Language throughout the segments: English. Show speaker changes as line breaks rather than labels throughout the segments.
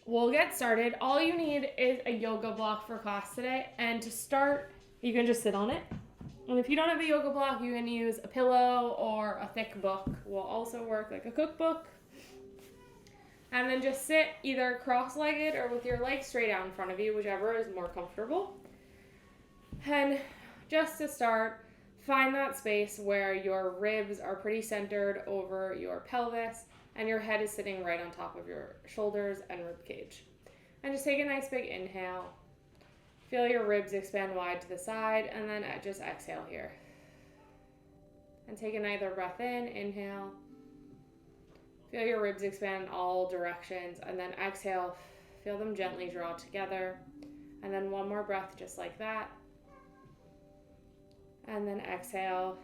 we'll get started. All you need is a yoga block for class today. And to start, you can just sit on it. And if you don't have a yoga block, you can use a pillow or a thick book. Will also work, like a cookbook. And then just sit either cross-legged or with your legs straight out in front of you, whichever is more comfortable. And just to start, find that space where your ribs are pretty centered over your pelvis and your head is sitting right on top of your shoulders and rib cage. And just take a nice big inhale. Feel your ribs expand wide to the side, and then just exhale here. And take another breath in, inhale. Feel your ribs expand in all directions, and then exhale. Feel them gently draw together. And then one more breath just like that. And then exhale.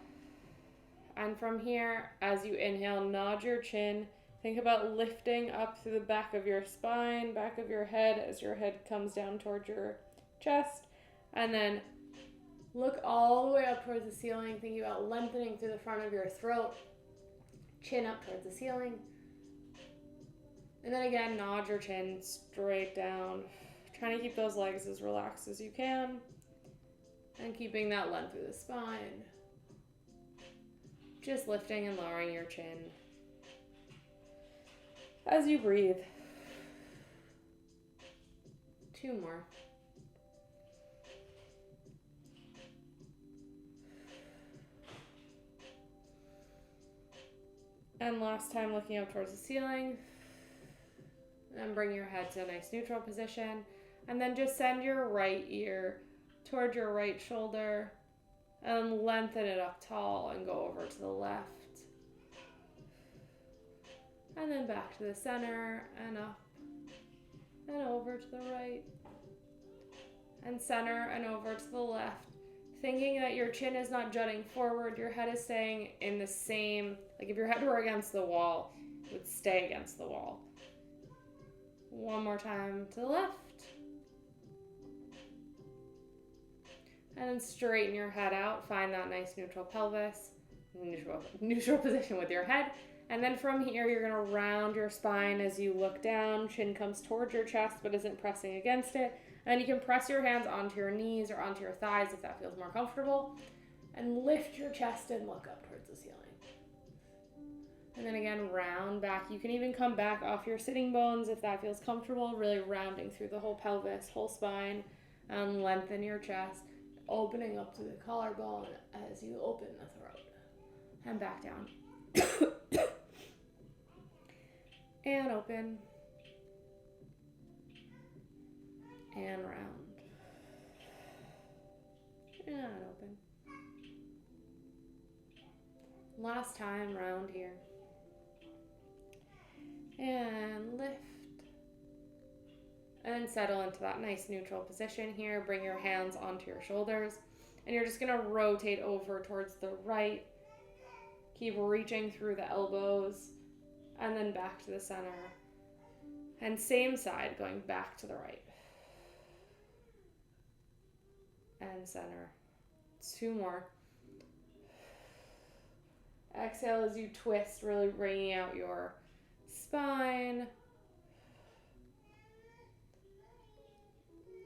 And from here, as you inhale, nod your chin. Think about lifting up through the back of your spine, back of your head, as your head comes down towards your chest. And then look all the way up towards the ceiling, thinking about lengthening through the front of your throat. Chin up towards the ceiling. And then again, nod your chin straight down. Trying to keep those legs as relaxed as you can. And keeping that length through the spine. Just lifting and lowering your chin as you breathe. 2 more. And last time, looking up towards the ceiling. And bring your head to a nice neutral position. And then just send your right ear toward your right shoulder. And lengthen it up tall and go over to the left. And then back to the center and up and over to the right. And center and over to the left. Thinking that your chin is not jutting forward, your head is staying in the same, like if your head were against the wall, it would stay against the wall. One more time to the left. And then straighten your head out. Find that nice neutral pelvis, neutral position with your head. And then from here, you're going to round your spine as you look down. Chin comes towards your chest but isn't pressing against it. And you can press your hands onto your knees or onto your thighs if that feels more comfortable. And lift your chest and look up towards the ceiling. And then again, round back. You can even come back off your sitting bones if that feels comfortable. Really rounding through the whole pelvis, whole spine. And lengthen your chest. Opening up to the collarbone as you open the throat. And back down. And open. And round. And open. Last time, round here. And lift. And settle into that nice neutral position here. Bring your hands onto your shoulders. And you're just going to rotate over towards the right. Keep reaching through the elbows. And then back to the center. And same side, going back to the right. And center. 2 more. Exhale as you twist, really bringing out your spine.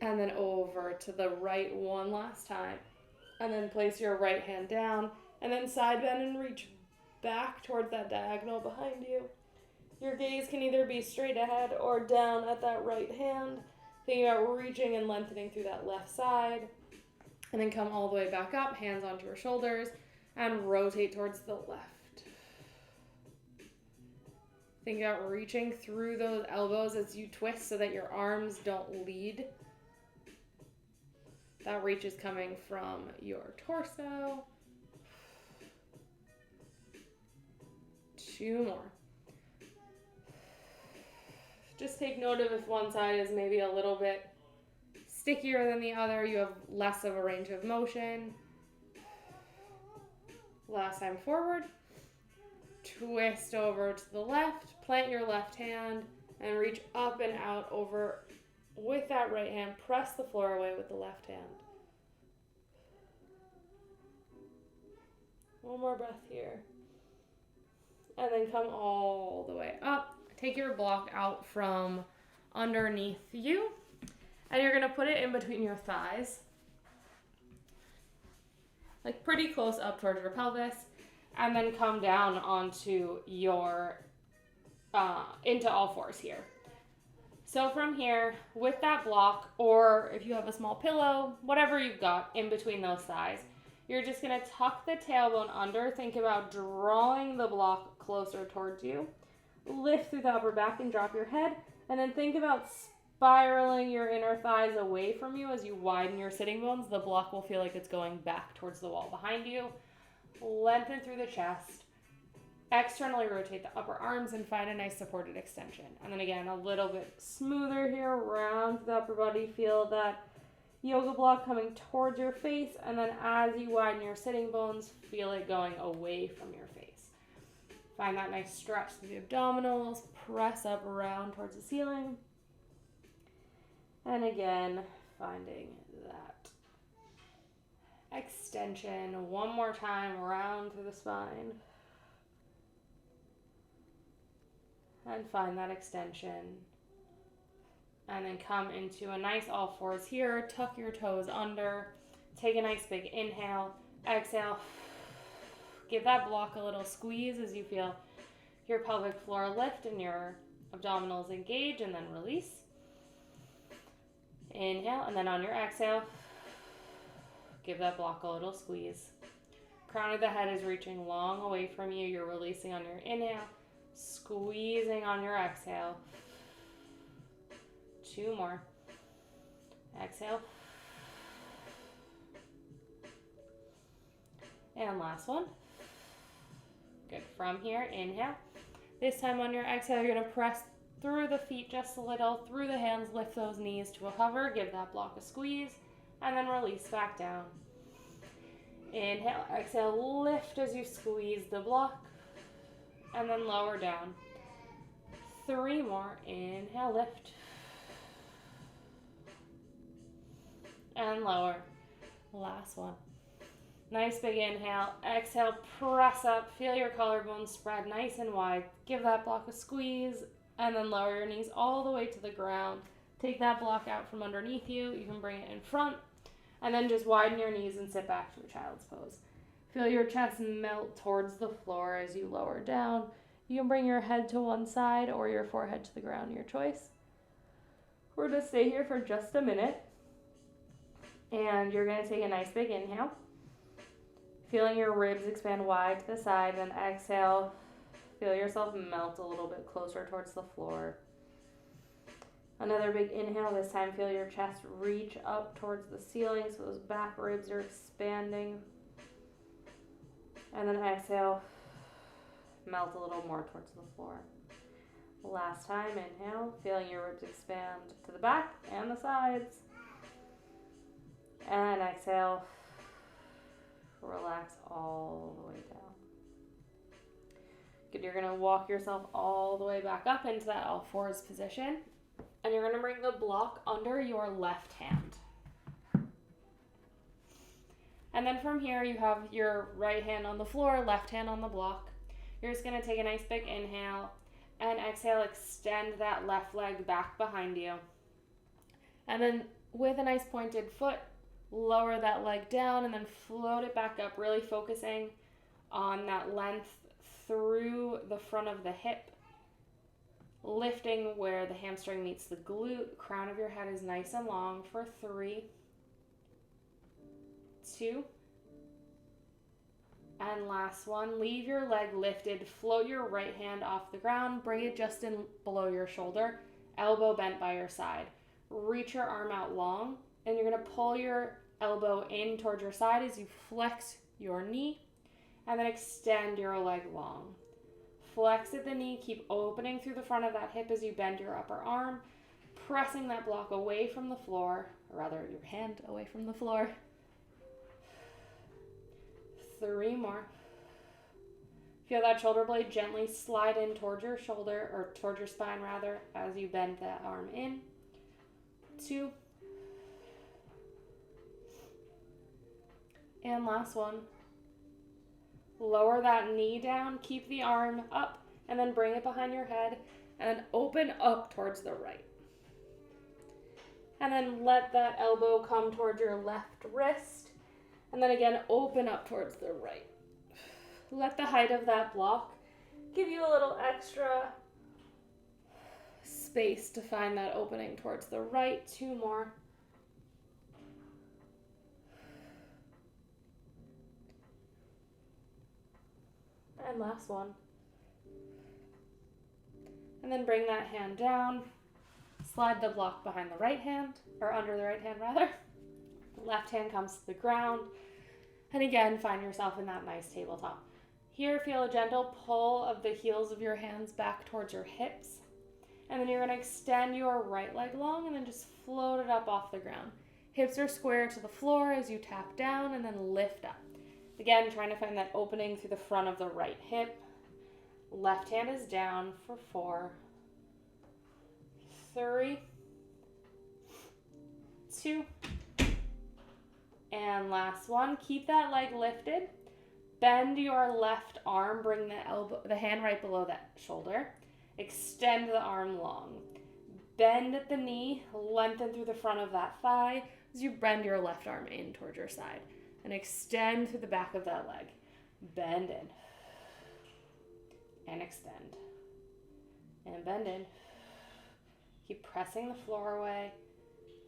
And then over to the right one last time. And then place your right hand down. And then side bend and reach back towards that diagonal behind you. Your gaze can either be straight ahead or down at that right hand. Thinking about reaching and lengthening through that left side. And then come all the way back up, hands onto your shoulders, and rotate towards the left. Think about reaching through those elbows as you twist so that your arms don't lead. That reach is coming from your torso. 2 more. Just take note of if one side is maybe a little bit stickier than the other. You have less of a range of motion. Last time forward. Twist over to the left. Plant your left hand and reach up and out over with that right hand. Press the floor away with the left hand. One more breath here. And then come all the way up. Take your block out from underneath you. And you're going to put it in between your thighs, like pretty close up towards your pelvis, and then come down onto your, into all fours here. So from here, with that block, or if you have a small pillow, whatever you've got in between those thighs, you're just going to tuck the tailbone under. Think about drawing the block closer towards you. Lift through the upper back and drop your head. And then think about spiraling your inner thighs away from you as you widen your sitting bones. The block will feel like it's going back towards the wall behind you. Lengthen through the chest. Externally rotate the upper arms and find a nice supported extension. And then again, a little bit smoother here, round the upper body. Feel that yoga block coming towards your face, and then as you widen your sitting bones, feel it going away from your face. Find that nice stretch through the abdominals, press up around towards the ceiling. And again, finding that extension one more time, round through the spine. And find that extension. And then come into a nice all fours here. Tuck your toes under. Take a nice big inhale. Exhale. Give that block a little squeeze as you feel your pelvic floor lift and your abdominals engage, and then release. Inhale, and then on your exhale, give that block a little squeeze. Crown of the head is reaching long away from you. You're releasing on your inhale, squeezing on your exhale. 2 more. Exhale. And last one. Good. From here, inhale. This time on your exhale, you're going to press through the feet just a little, through the hands, lift those knees to a hover, give that block a squeeze, and then release back down. Inhale, exhale, lift as you squeeze the block, and then lower down. 3 more. Inhale, lift. And lower. Last one. Nice big inhale. Exhale, press up. Feel your collarbones spread nice and wide. Give that block a squeeze, and then lower your knees all the way to the ground. Take that block out from underneath you. You can bring it in front, and then just widen your knees and sit back to a child's pose. Feel your chest melt towards the floor as you lower down. You can bring your head to one side or your forehead to the ground, your choice. We're going to stay here for just a minute. And you're going to take a nice big inhale. Feeling your ribs expand wide to the side, then exhale. Feel yourself melt a little bit closer towards the floor. Another big inhale. This time feel your chest reach up towards the ceiling so those back ribs are expanding. And then exhale. Melt a little more towards the floor. Last time, inhale. Feeling your ribs expand to the back and the sides. And exhale. Relax all the way down. Good, you're going to walk yourself all the way back up into that all fours position. And you're going to bring the block under your left hand. And then from here, you have your right hand on the floor, left hand on the block. You're just going to take a nice big inhale and exhale, extend that left leg back behind you. And then with a nice pointed foot, lower that leg down and then float it back up, really focusing on that length through the front of the hip, lifting where the hamstring meets the glute. Crown of your head is nice and long for 3, 2, and last one. Leave your leg lifted, float your right hand off the ground, bring it just in below your shoulder, elbow bent by your side. Reach your arm out long, and you're going to pull your elbow in towards your side as you flex your knee, and then extend your leg long. Flex at the knee, keep opening through the front of that hip as you bend your upper arm, pressing that block away from the floor, or rather your hand away from the floor. 3 more. Feel that shoulder blade gently slide in towards your shoulder, or towards your spine rather, as you bend that arm in. 2. And last one. Lower that knee down, keep the arm up, and then bring it behind your head, and then open up towards the right. And then let that elbow come towards your left wrist. And then again, open up towards the right. Let the height of that block give you a little extra space to find that opening towards the right. 2 more. And last one. And then bring that hand down. Slide the block behind the right hand, or under the right hand rather. Left hand comes to the ground. And again, find yourself in that nice tabletop. Here, feel a gentle pull of the heels of your hands back towards your hips. And then you're going to extend your right leg long and then just float it up off the ground. Hips are square to the floor as you tap down and then lift up. Again, trying to find that opening through the front of the right hip. Left hand is down for 4, 3, 2, and last one. Keep that leg lifted. Bend your left arm, bring the hand right below that shoulder. Extend the arm long. Bend at the knee, lengthen through the front of that thigh as you bend your left arm in towards your side. And extend through the back of that leg. Bend in. And extend. And bend in. Keep pressing the floor away.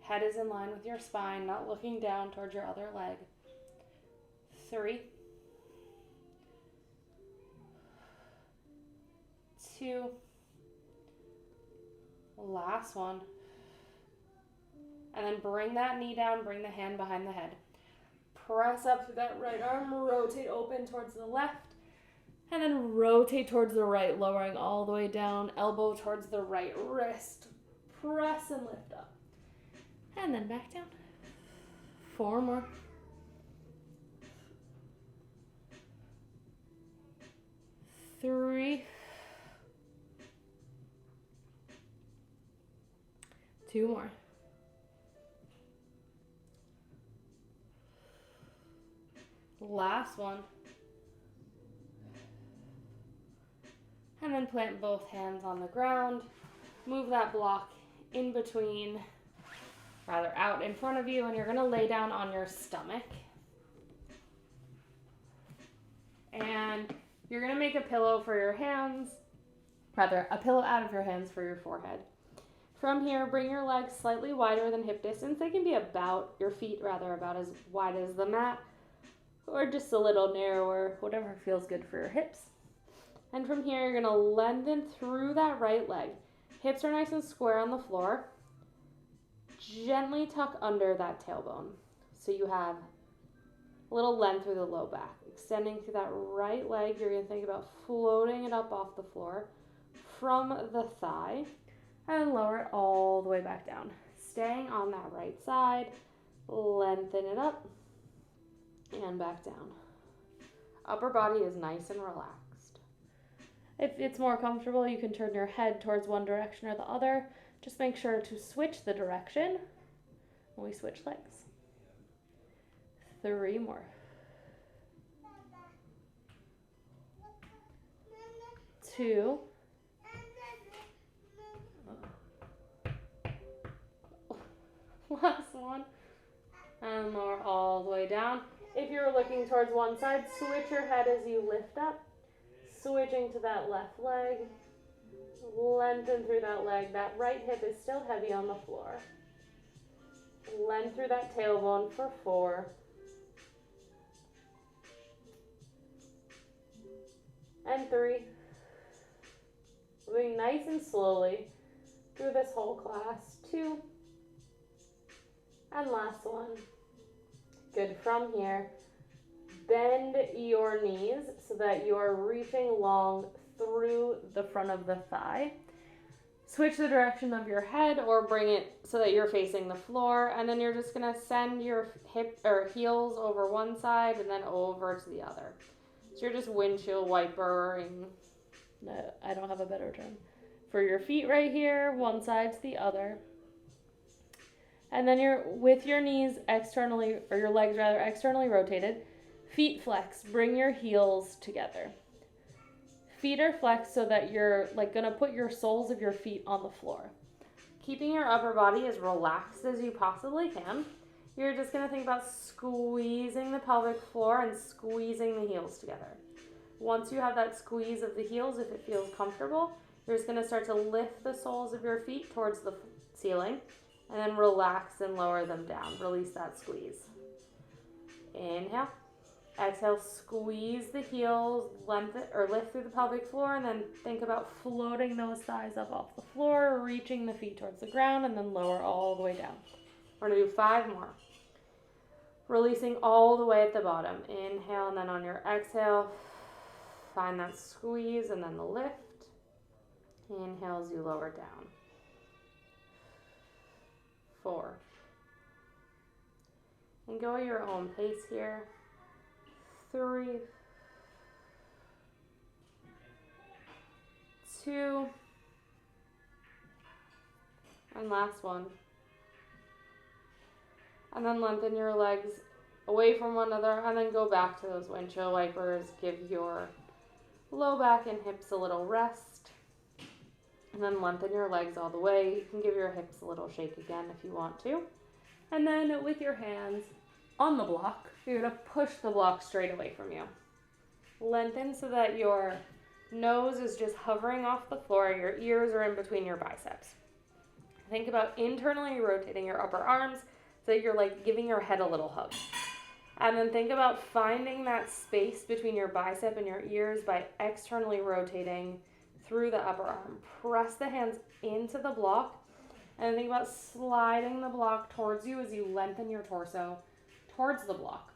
Head is in line with your spine, not looking down towards your other leg. 3, 2, last one. And then bring that knee down, bring the hand behind the head. Press up through that right arm, rotate open towards the left, and then rotate towards the right, lowering all the way down, elbow towards the right wrist. Press and lift up. And then back down. 4 more. 3, 2 more. Last one. And then plant both hands on the ground. Move that block in between, rather out in front of you, and you're going to lay down on your stomach. And you're going to make a pillow for your hands, rather a pillow out of your hands for your forehead. From here, bring your legs slightly wider than hip distance. They can be about, your feet rather, about as wide as the mat, or just a little narrower, whatever feels good for your hips. And from here, you're going to lengthen through that right leg. Hips are nice and square on the floor. Gently tuck under that tailbone. So you have a little length through the low back. Extending through that right leg, you're going to think about floating it up off the floor from the thigh and lower it all the way back down. Staying on that right side, lengthen it up and back down. Upper body is nice and relaxed. If it's more comfortable, you can turn your head towards one direction or the other. Just make sure to switch the direction when we switch legs. 3 more. 2. Last one. And lower all the way down. If you're looking towards one side, switch your head as you lift up. Switching to that left leg. Lengthen through that leg. That right hip is still heavy on the floor. Lengthen through that tailbone for 4. And 3. Moving nice and slowly through this whole class. 2. And last one. Good. From here, bend your knees so that you are reaching long through the front of the thigh. Switch the direction of your head or bring it so that you're facing the floor, and then you're just going to send your hip or heels over one side and then over to the other. So you're just windshield wipering. No, I don't have a better term. For your feet right here, one side to the other. And then you're with your knees externally, or your legs rather, externally rotated. Feet flex. Bring your heels together. Feet are flexed so that you're like going to put your soles of your feet on the floor. keeping your upper body as relaxed as you possibly can. You're just going to think about squeezing the pelvic floor and squeezing the heels together. Once you have that squeeze of the heels, if it feels comfortable, you're just going to start to lift the soles of your feet towards the ceiling and then relax and lower them down. Release that squeeze. Inhale. Exhale, squeeze the heels, lengthen or lift through the pelvic floor, and then think about floating those thighs up off the floor, reaching the feet towards the ground, and then lower all the way down. We're going to do 5 more. Releasing all the way at the bottom. Inhale, and then on your exhale, find that squeeze and then the lift. Inhale as you lower down. 4. And go at your own pace here. 3, 2, and last one. And then lengthen your legs away from one another and then go back to those windshield wipers. Give your low back and hips a little rest. And then lengthen your legs all the way. You can give your hips a little shake again if you want to. And then with your hands on the block, you're going to push the block straight away from you. Lengthen so that your nose is just hovering off the floor. Your ears are in between your biceps. Think about internally rotating your upper arms so that you're like giving your head a little hug. And then think about finding that space between your bicep and your ears by externally rotating through the upper arm. Press the hands into the block and think about sliding the block towards you as you lengthen your torso towards the block.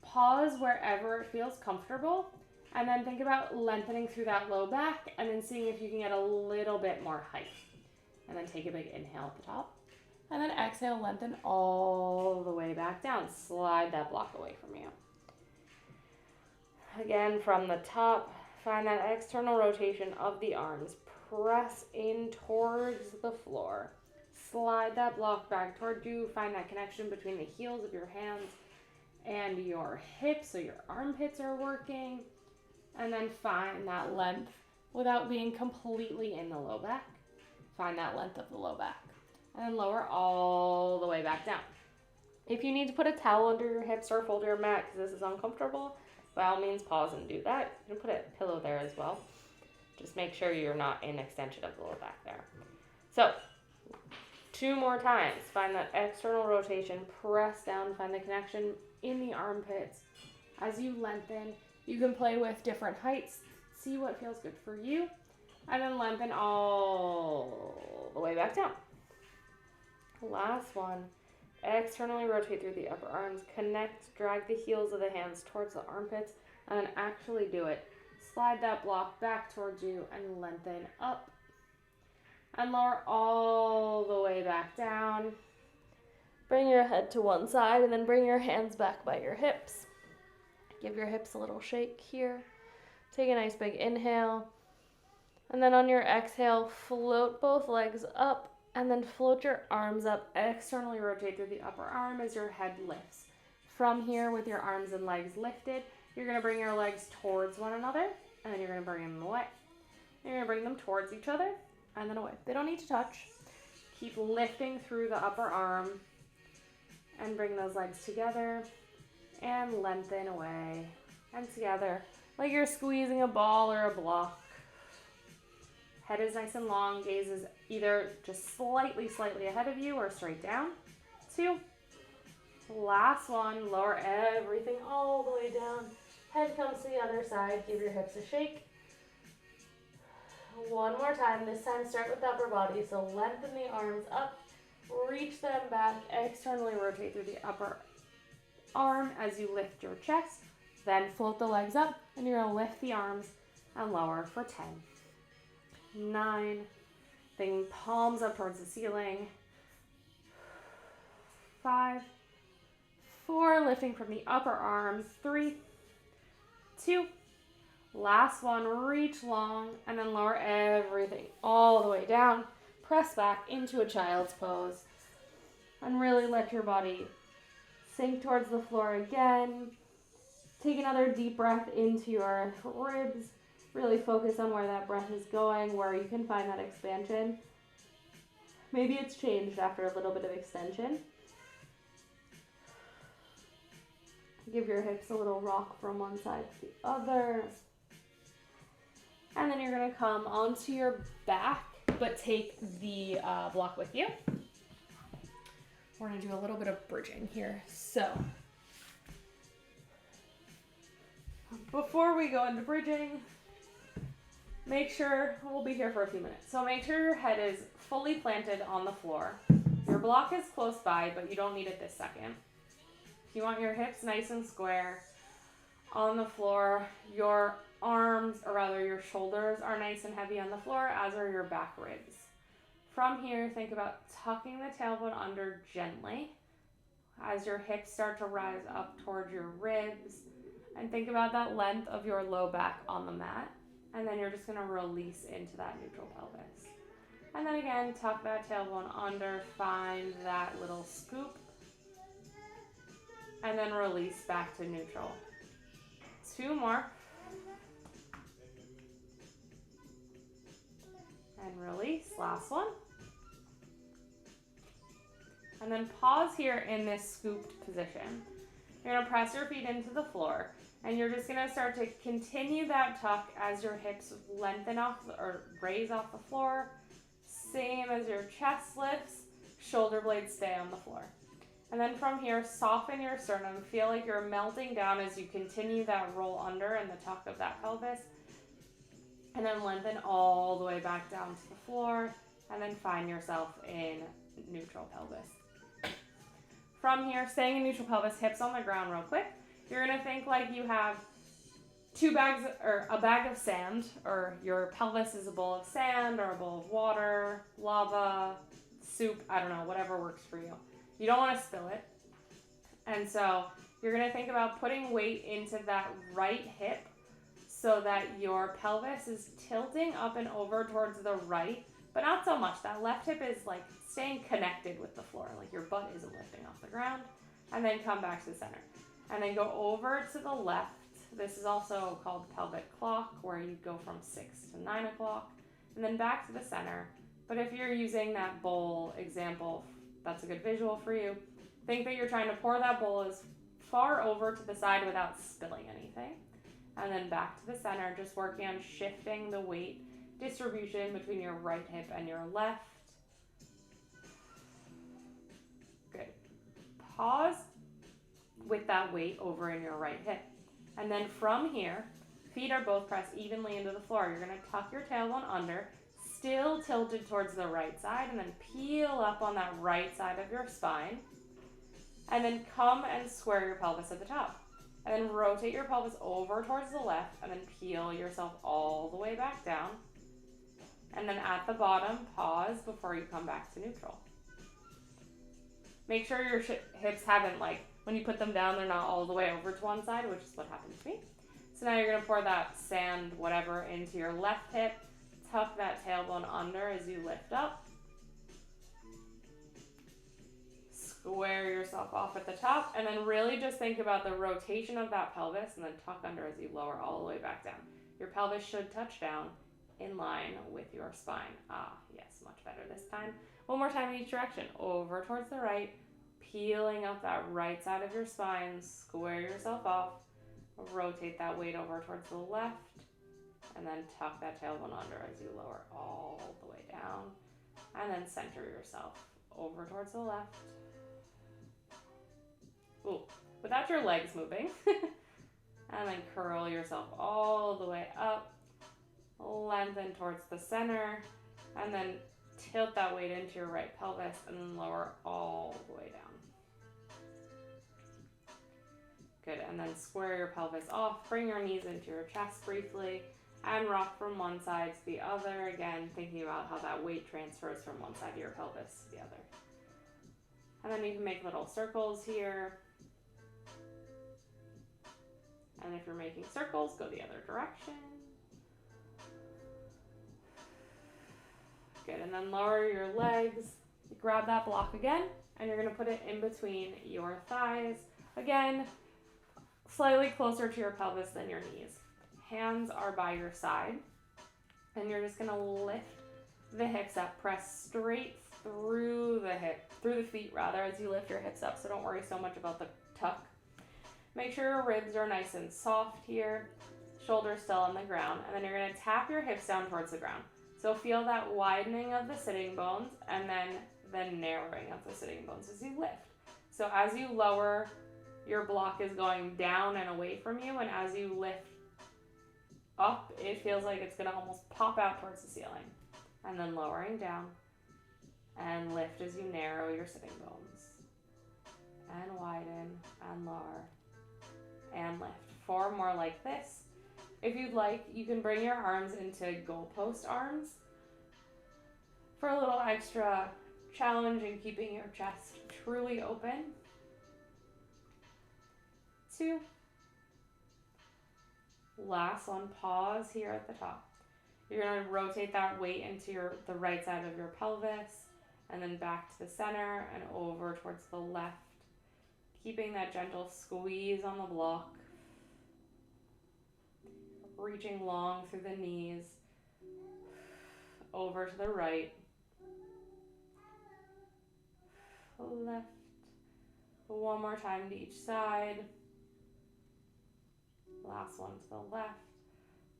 Pause wherever it feels comfortable, and then think about lengthening through that low back and then seeing if you can get a little bit more height. And then take a big inhale at the top, and then exhale, lengthen all the way back down. Slide that block away from you. Again, from the top, find that external rotation of the arms. Press in towards the floor. Slide that block back towards you. Find that connection between the heels of your hands and your hips, so your armpits are working. And then find that length without being completely in the low back. Find that length of the low back. And then lower all the way back down. If you need to put a towel under your hips or fold your mat because this is uncomfortable, by all means pause and do that. You can put a pillow there as well. Just make sure you're not in extension of the low back there. So, 2 more times. Find that external rotation. Press down. Find the connection in the armpits. As you lengthen, you can play with different heights. See what feels good for you. And then lengthen all the way back down. Last one. Externally rotate through the upper arms. Connect, drag the heels of the hands towards the armpits. And then actually do it. Slide that block back towards you and lengthen up. And lower all the way back down. Bring your head to one side and then bring your hands back by your hips. Give your hips a little shake here. Take a nice big inhale. And then on your exhale, float both legs up and then float your arms up. Externally rotate through the upper arm as your head lifts. From here, with your arms and legs lifted, you're going to bring your legs towards one another and then you're going to bring them away. You're going to bring them towards each other and then away. They don't need to touch. Keep lifting through the upper arm and bring those legs together and lengthen away and together like you're squeezing a ball or a block. Head is nice and long. Gaze is either just slightly ahead of you or straight down. 2. Last one. Lower everything all the way down. Head comes to the other side. Give your hips a shake. 1 more time. This time start with the upper body. So lengthen the arms up. Reach them back. Externally rotate through the upper arm as you lift your chest. Then float the legs up and you're going to lift the arms and lower for 10. 9. Bring palms up towards the ceiling. 5. 4. Lifting from the upper arm. 3. 2. Last one. Reach long and then lower everything all the way down. Press back into a child's pose. And really let your body sink towards the floor again. Take another deep breath into your ribs. Really focus on where that breath is going, where you can find that expansion. Maybe it's changed after a little bit of extension. Give your hips a little rock from one side to the other. And then you're gonna come onto your back, but take the block with you. We're gonna do a little bit of bridging here. So, before we go into bridging, make sure, we'll be here for a few minutes. So make sure your head is fully planted on the floor. Your block is close by, but you don't need it this second. You want your hips nice and square on the floor. Your arms, or rather your shoulders, are nice and heavy on the floor, as are your back ribs. From here, think about tucking the tailbone under gently as your hips start to rise up towards your ribs. And think about that length of your low back on the mat. And then you're just going to release into that neutral pelvis. And then again, tuck that tailbone under, find that little scoop. And then release back to neutral. 2 more. And release, last one. And then pause here in this scooped position. You're gonna press your feet into the floor, and you're just gonna start to continue that tuck as your hips lengthen off or raise off the floor. Same as your chest lifts, shoulder blades stay on the floor. And then from here, soften your sternum. Feel like you're melting down as you continue that roll under and the tuck of that pelvis. And then lengthen all the way back down to the floor, and then find yourself in neutral pelvis. From here, staying in neutral pelvis, hips on the ground real quick. You're gonna think like you have 2 bags, or a bag of sand, or your pelvis is a bowl of sand, or a bowl of water, lava, soup, I don't know, whatever works for you. You don't wanna spill it. And so you're gonna think about putting weight into that right hip so that your pelvis is tilting up and over towards the right, but not so much. That left hip is like staying connected with the floor, like your butt isn't lifting off the ground. And then come back to the center. And then go over to the left. This is also called pelvic clock, where you go from 6 to 9 o'clock. And then back to the center. But if you're using that bowl example, that's a good visual for you. Think that you're trying to pour that bowl as far over to the side without spilling anything. And then back to the center, just working on shifting the weight distribution between your right hip and your left. Good. Pause with that weight over in your right hip. And then from here, feet are both pressed evenly into the floor. You're gonna tuck your tailbone under, still tilted towards the right side, and then peel up on that right side of your spine. And then come and square your pelvis at the top. And then rotate your pelvis over towards the left, and then peel yourself all the way back down. And then at the bottom, pause before you come back to neutral. Make sure your hips haven't, like, when you put them down, they're not all the way over to one side, which is what happened to me. So now you're gonna pour that sand, whatever, into your left hip. Tuck that tailbone under as you lift up. Square yourself off at the top, and then really just think about the rotation of that pelvis, and then tuck under as you lower all the way back down. Your pelvis should touch down in line with your spine. Ah, yes, much better this time. One more time in each direction. Over towards the right, peeling up that right side of your spine, square yourself off, rotate that weight over towards the left, and then tuck that tailbone under as you lower all the way down, and then center yourself over towards the left. Ooh, without your legs moving. And then curl yourself all the way up, lengthen towards the center, and then tilt that weight into your right pelvis and then lower all the way down. Good, and then square your pelvis off, bring your knees into your chest briefly, and rock from one side to the other. Again, thinking about how that weight transfers from one side of your pelvis to the other. And then you can make little circles here. And if you're making circles, go the other direction. Good, and then lower your legs. Grab that block again, and you're gonna put it in between your thighs. Again, slightly closer to your pelvis than your knees. Hands are by your side, and you're just gonna lift the hips up, press straight through the feet rather, as you lift your hips up. So don't worry so much about the tuck. Make sure your ribs are nice and soft here. Shoulders still on the ground. And then you're going to tap your hips down towards the ground. So feel that widening of the sitting bones and then the narrowing of the sitting bones as you lift. So as you lower, your block is going down and away from you. And as you lift up, it feels like it's going to almost pop out towards the ceiling. And then lowering down and lift as you narrow your sitting bones. And widen and lower and lift. 4 more like this. If you'd like, you can bring your arms into goalpost arms for a little extra challenge in keeping your chest truly open. 2. Last one, pause here at the top. You're going to rotate that weight into the right side of your pelvis and then back to the center and over towards the left, keeping that gentle squeeze on the block. Reaching long through the knees, over to the right, left, 1 more time to each side, last one to the left.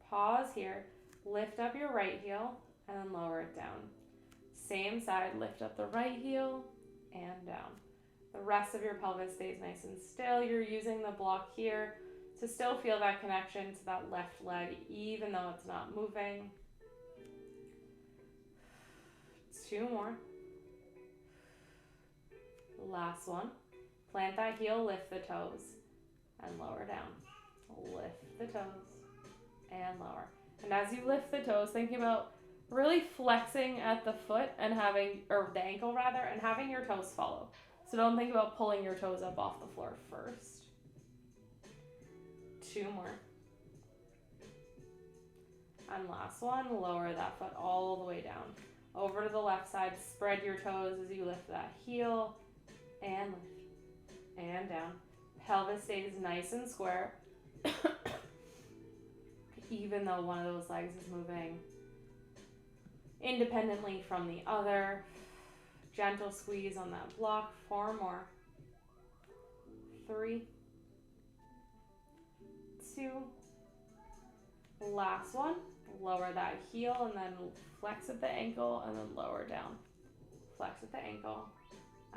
Pause here, lift up your right heel and then lower it down. Same side, lift up the right heel and down. The rest of your pelvis stays nice and still. You're using the block here to still feel that connection to that left leg, even though it's not moving. 2 more. Last one. Plant that heel, lift the toes, and lower down. Lift the toes, and lower. And as you lift the toes, thinking about really flexing at the foot and the ankle rather, and having your toes follow. So don't think about pulling your toes up off the floor first. 2 more. And last one, lower that foot all the way down. Over to the left side, spread your toes as you lift that heel, and lift, and down. Pelvis stays nice and square, even though one of those legs is moving independently from the other. Gentle squeeze on that block. 4 more. 3, 2, last one. Lower that heel and then flex at the ankle and then lower down. Flex at the ankle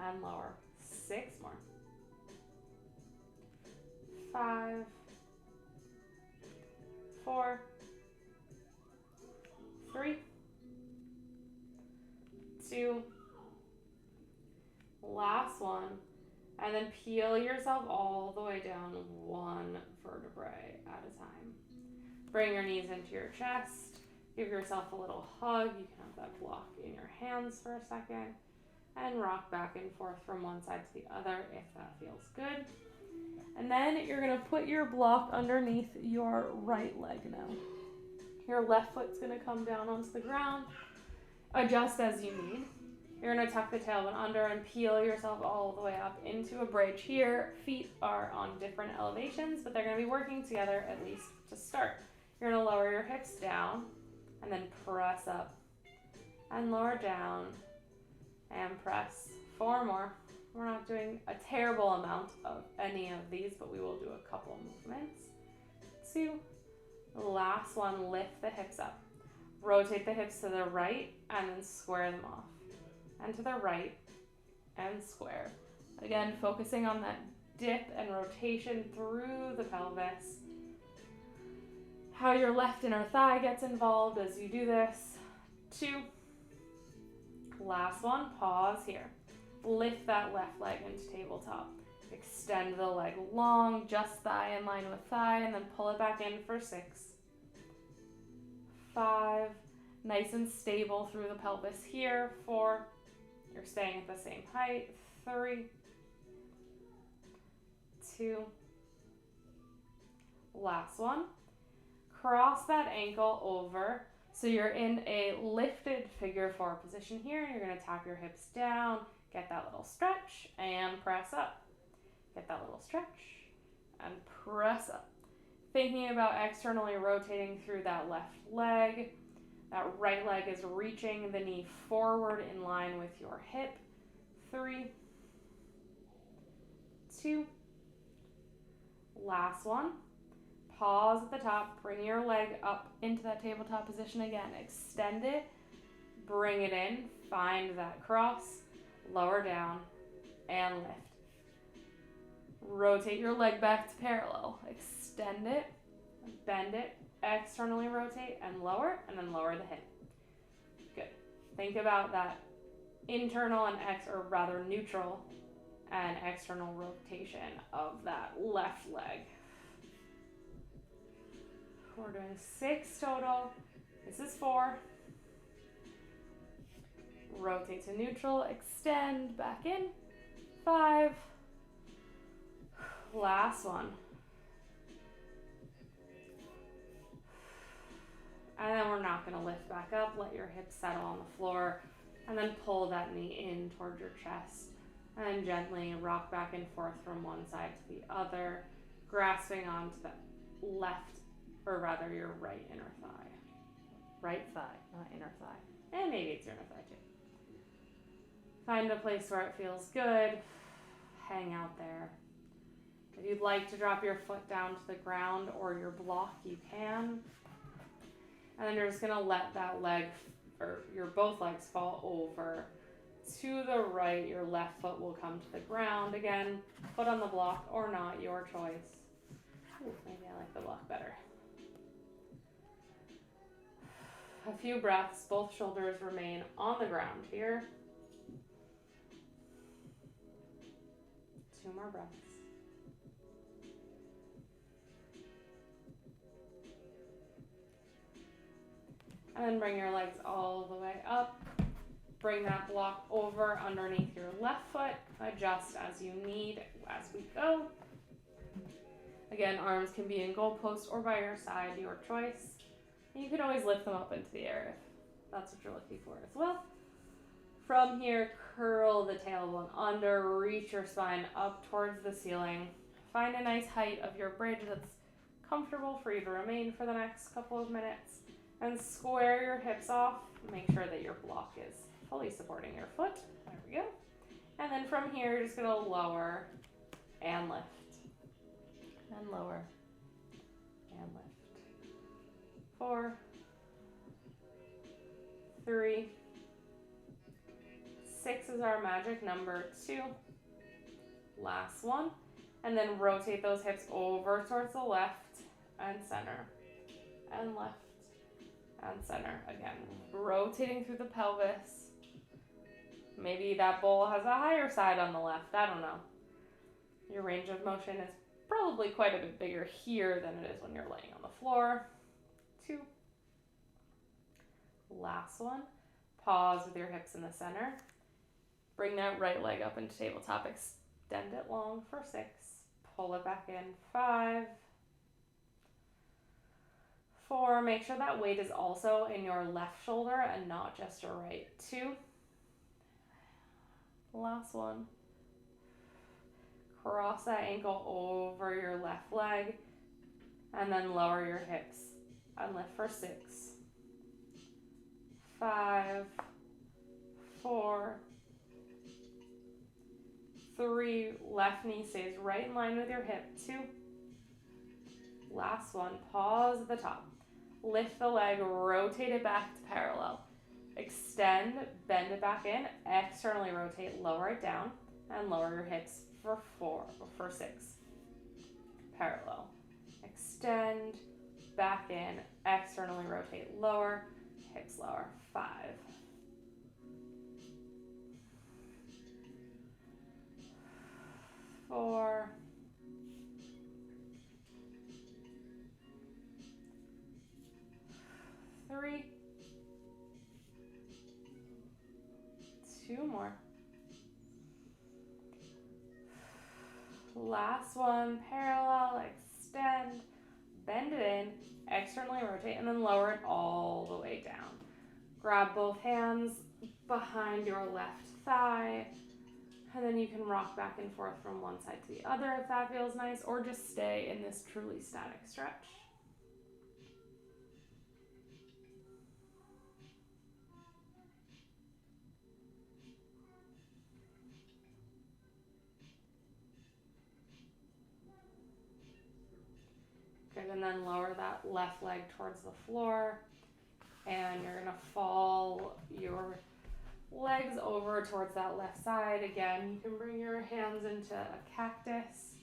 and lower. 6 more. 5, 4, 3, 2, last one. And then peel yourself all the way down 1 vertebrae at a time. Bring your knees into your chest. Give yourself a little hug. You can have that block in your hands for a second. And rock back and forth from one side to the other if that feels good. And then you're going to put your block underneath your right leg now. Your left foot's going to come down onto the ground. Adjust as you need. You're going to tuck the tailbone under and peel yourself all the way up into a bridge here. Feet are on different elevations, but they're going to be working together at least to start. You're going to lower your hips down and then press up and lower down and press. 4 more. We're not doing a terrible amount of any of these, but we will do a couple movements. 2. Last one, lift the hips up. Rotate the hips to the right and then square them off. And to the right and square. Again, focusing on that dip and rotation through the pelvis. How your left inner thigh gets involved as you do this. 2. Last one, pause here. Lift that left leg into tabletop. Extend the leg long, just thigh in line with thigh, and then pull it back in for 6. 5. Nice and stable through the pelvis here. 4. You're staying at the same height. 3, 2, last one. Cross that ankle over. So you're in a lifted figure 4 position here. You're going to tap your hips down, get that little stretch, and press up. Get that little stretch, and press up. Thinking about externally rotating through that left leg. That right leg is reaching the knee forward in line with your hip. 3, 2, last one. Pause at the top, bring your leg up into that tabletop position again. Extend it, bring it in, find that cross, lower down, and lift. Rotate your leg back to parallel. Extend it, bend it, externally rotate, and then lower the hip. Good. Think about that internal and neutral and external rotation of that left leg. We're doing 6 total. This is 4. Rotate to neutral, extend, back in. 5. Last one. And then we're not going to lift back up. Let your hips settle on the floor. And then pull that knee in towards your chest. And gently rock back and forth from one side to the other, grasping onto the left, or rather your right inner thigh. Right thigh, not inner thigh. And maybe it's your inner thigh too. Find a place where it feels good. Hang out there. If you'd like to drop your foot down to the ground or your block, you can. And then you're just gonna let that leg, or your both legs, fall over. To the right, your left foot will come to the ground again. Foot on the block or not, your choice. Ooh, maybe I like the block better. A few breaths, both shoulders remain on the ground here. 2 more breaths. And then bring your legs all the way up. Bring that block over underneath your left foot. Adjust as you need as we go. Again, arms can be in goalpost or by your side, your choice. And you can always lift them up into the air if that's what you're looking for as well. From here, curl the tailbone under, reach your spine up towards the ceiling. Find a nice height of your bridge that's comfortable for you to remain for the next couple of minutes. And square your hips off. Make sure that your block is fully supporting your foot. There we go. And then from here, you're just going to lower and lift. And lower and lift. 4, 3, 6 is our magic number. 2. Last one. And then rotate those hips over towards the left and center. And left and center. Again, rotating through the pelvis. Maybe that bowl has a higher side on the left. I don't know. Your range of motion is probably quite a bit bigger here than it is when you're laying on the floor. 2. Last one. Pause with your hips in the center. Bring that right leg up into tabletop. Extend it long for 6. Pull it back in. 5. 4. Make sure that weight is also in your left shoulder and not just your right. 2. Last one. Cross that ankle over your left leg and then lower your hips and lift for 6. 5, 4, 3, left knee stays right in line with your hip. 2. Last one, pause at the top. Lift the leg, rotate it back to parallel. Extend, bend it back in, externally rotate, lower it down, and lower your hips for 6. Parallel. Extend, back in, externally rotate, lower, hips lower. 5. 4. 3. 2 more. Last one, parallel, extend, bend it in, externally rotate, and then lower it all the way down. Grab both hands behind your left thigh, and then you can rock back and forth from one side to the other if that feels nice, or just stay in this truly static stretch. and then lower that left leg towards the floor. And you're gonna fall your legs over towards that left side. Again, you can bring your hands into a cactus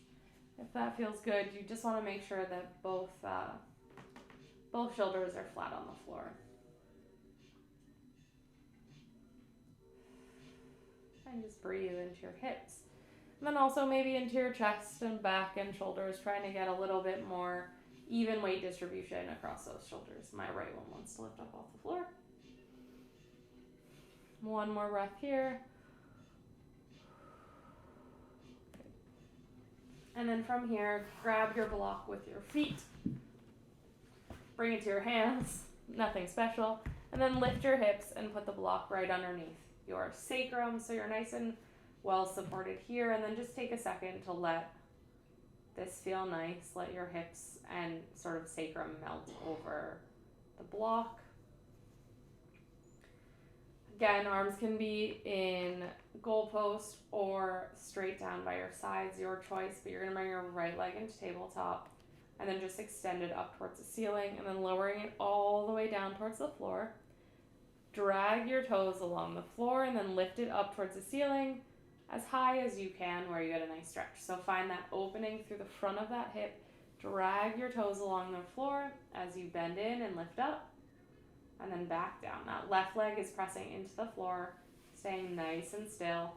if that feels good. You just wanna make sure that both shoulders are flat on the floor. And just breathe into your hips. And then also maybe into your chest and back and shoulders, trying to get a little bit more even weight distribution across those shoulders. My right one wants to lift up off the floor. One more breath here. And then from here, grab your block with your feet. Bring it to your hands, nothing special. And then lift your hips and put the block right underneath your sacrum, so you're nice and well supported here. And then just take a second to let this feel nice. Let your hips and sort of sacrum melt over the block. Again, arms can be in goalpost or straight down by your sides, your choice, but you're gonna bring your right leg into tabletop and then just extend it up towards the ceiling and then lowering it all the way down towards the floor. Drag your toes along the floor and then lift it up towards the ceiling as high as you can where you get a nice stretch. So find that opening through the front of that hip. Drag your toes along the floor as you bend in and lift up and then back down. That left leg is pressing into the floor, staying nice and still.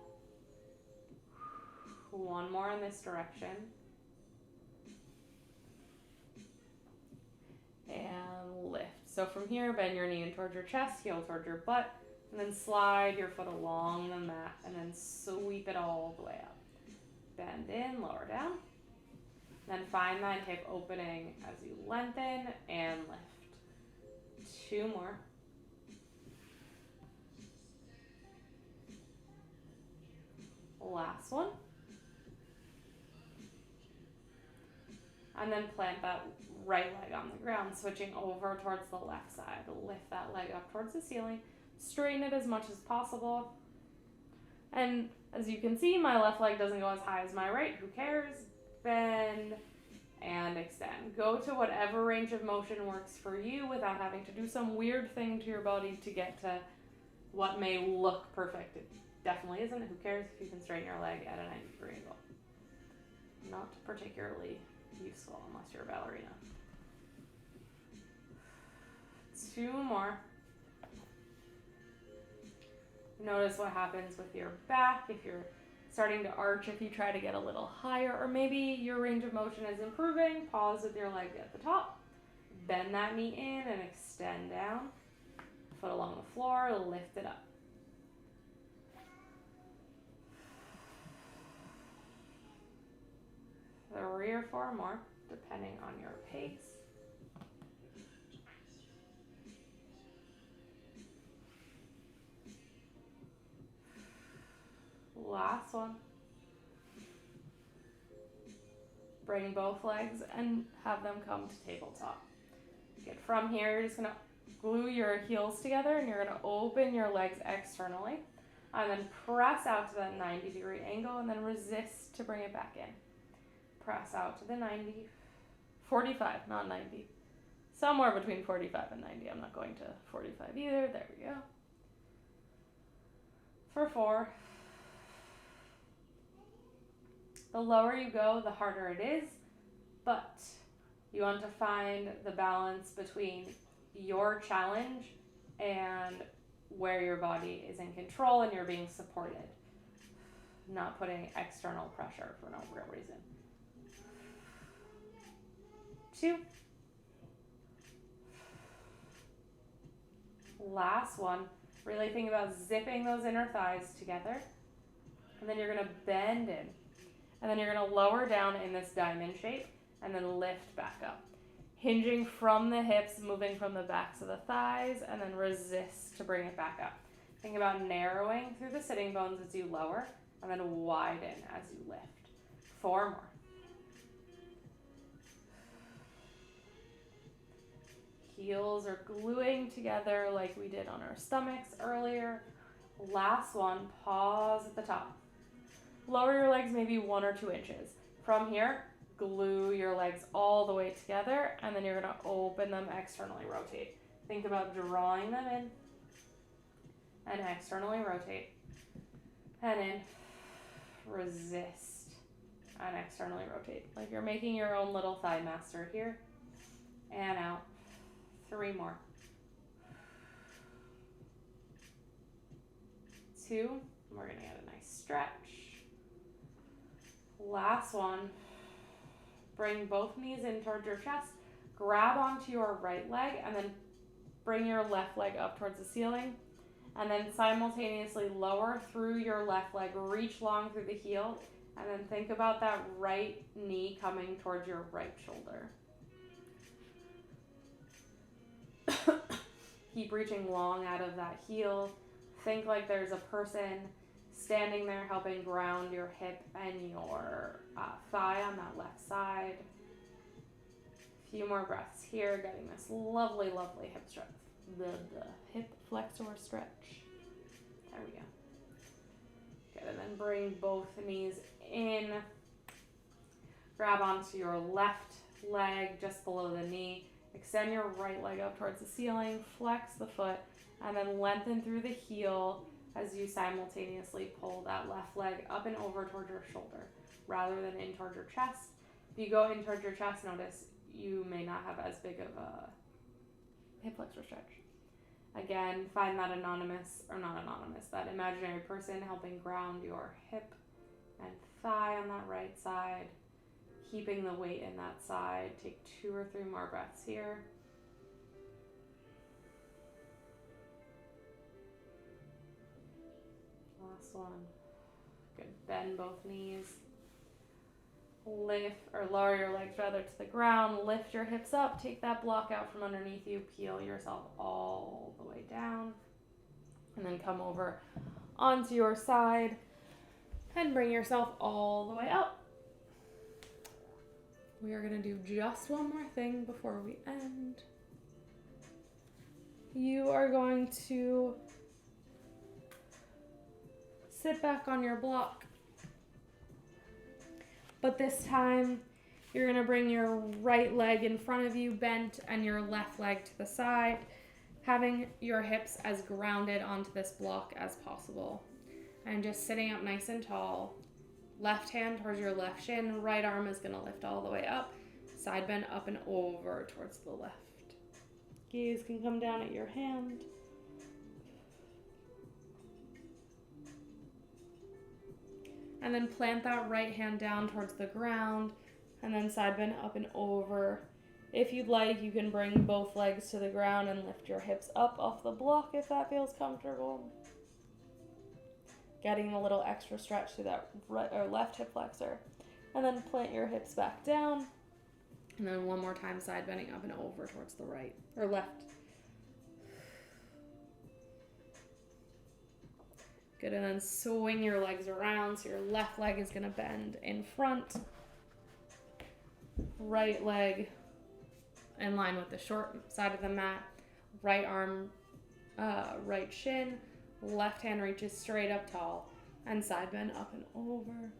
One more in this direction. And lift. So from here, bend your knee in towards your chest, heel towards your butt, and then slide your foot along the mat and then sweep it all the way up. Bend in, lower down. Then find that hip opening as you lengthen and lift. Two more. Last one. And then plant that right leg on the ground, switching over towards the left side. Lift that leg up towards the ceiling. Straighten it as much as possible. And as you can see, my left leg doesn't go as high as my right. Who cares? Bend and extend. Go to whatever range of motion works for you without having to do some weird thing to your body to get to what may look perfect. It definitely isn't. Who cares if you can straighten your leg at a 90-degree angle? Not particularly useful unless you're a ballerina. Two more. Notice what happens with your back if you're starting to arch, if you try to get a little higher, or maybe your range of motion is improving. Pause with your leg at the top. Bend that knee in and extend down. Foot along the floor, lift it up. 3 or 4 more, depending on your pace. Last one. Bring both legs and have them come to tabletop. Get from here, you're just going to glue your heels together and you're going to open your legs externally and then press out to that 90-degree angle and then resist to bring it back in. Press out to the 90, 45, not 90. Somewhere between 45 and 90. I'm not going to 45 either. There we go. For 4. The lower you go, the harder it is, but you want to find the balance between your challenge and where your body is in control and you're being supported, not putting external pressure for no real reason. 2. Last one. Really think about zipping those inner thighs together, and then you're going to bend in. And then you're going to lower down in this diamond shape and then lift back up. Hinging from the hips, moving from the backs of the thighs, and then resist to bring it back up. Think about narrowing through the sitting bones as you lower, and then widen as you lift. 4 more. Heels are gluing together like we did on our stomachs earlier. Last one, pause at the top. Lower your legs maybe 1 or 2 inches. From here, glue your legs all the way together, and then you're going to open them, externally rotate. Think about drawing them in and externally rotate. And in, resist, and externally rotate. Like you're making your own little thigh master here. And out. 3 more. 2. We're going to get a nice stretch. Last one. Bring both knees in towards your chest. Grab onto your right leg and then bring your left leg up towards the ceiling. And then simultaneously lower through your left leg. Reach long through the heel. And then think about that right knee coming towards your right shoulder. Keep reaching long out of that heel. Think like there's a person standing there helping ground your hip and your thigh on that left side. A few more breaths here, getting this lovely, lovely hip stretch. The hip flexor stretch. There we go. Good, and then bring both knees in. Grab onto your left leg just below the knee. Extend your right leg up towards the ceiling. Flex the foot. And then lengthen through the heel as you simultaneously pull that left leg up and over towards your shoulder rather than in towards your chest. If you go in towards your chest, notice you may not have as big of a hip flexor stretch. Again, find that that imaginary person helping ground your hip and thigh on that right side, keeping the weight in that side. Take 2 or 3 more breaths here. Last one. Good. Bend both knees. Lift or lower your legs rather to the ground. Lift your hips up. Take that block out from underneath you. Peel yourself all the way down. And then come over onto your side and bring yourself all the way up. We are going to do just one more thing before we end. You are going to sit back on your block. But this time, you're going to bring your right leg in front of you bent and your left leg to the side, having your hips as grounded onto this block as possible. And just sitting up nice and tall. Left hand towards your left shin. Right arm is going to lift all the way up. Side bend up and over towards the left. Gaze can come down at your hand. And then plant that right hand down towards the ground. And then side bend up and over. If you'd like, you can bring both legs to the ground and lift your hips up off the block if that feels comfortable. Getting a little extra stretch through that right or left hip flexor. And then plant your hips back down. And then one more time, side bending up and over towards the right or left. Good, and then swing your legs around. So your left leg is gonna bend in front. Right leg in line with the short side of the mat. Right arm, right shin. Left hand reaches straight up tall. And side bend up and over.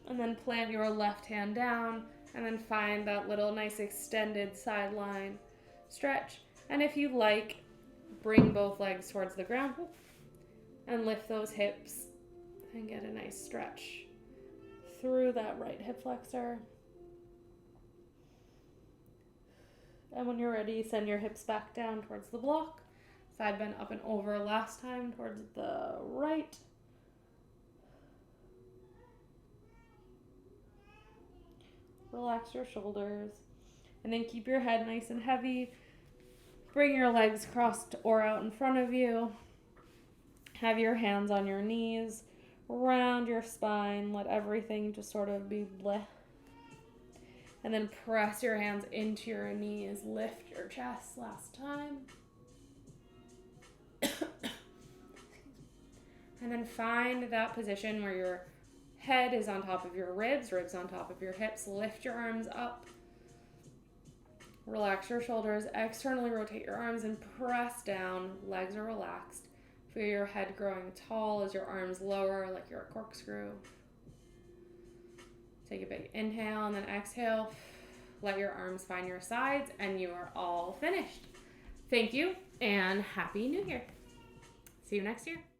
And then plant your left hand down. And then find that little nice extended sideline stretch. And if you like, bring both legs towards the ground. And lift those hips. And get a nice stretch through that right hip flexor. And when you're ready, send your hips back down towards the block. Side bend up and over last time towards the right. Relax your shoulders. And then keep your head nice and heavy. Bring your legs crossed or out in front of you. Have your hands on your knees. Round your spine. Let everything just sort of be bleh. And then press your hands into your knees. Lift your chest last time. And then find that position where your head is on top of your ribs on top of your hips. Lift your arms up. Relax your shoulders, externally rotate your arms and press down. Legs are relaxed. Feel your head growing tall as your arms lower like you're a corkscrew. Take a big inhale and then exhale. Let your arms find your sides and you are all finished. Thank you and Happy New Year. See you next year.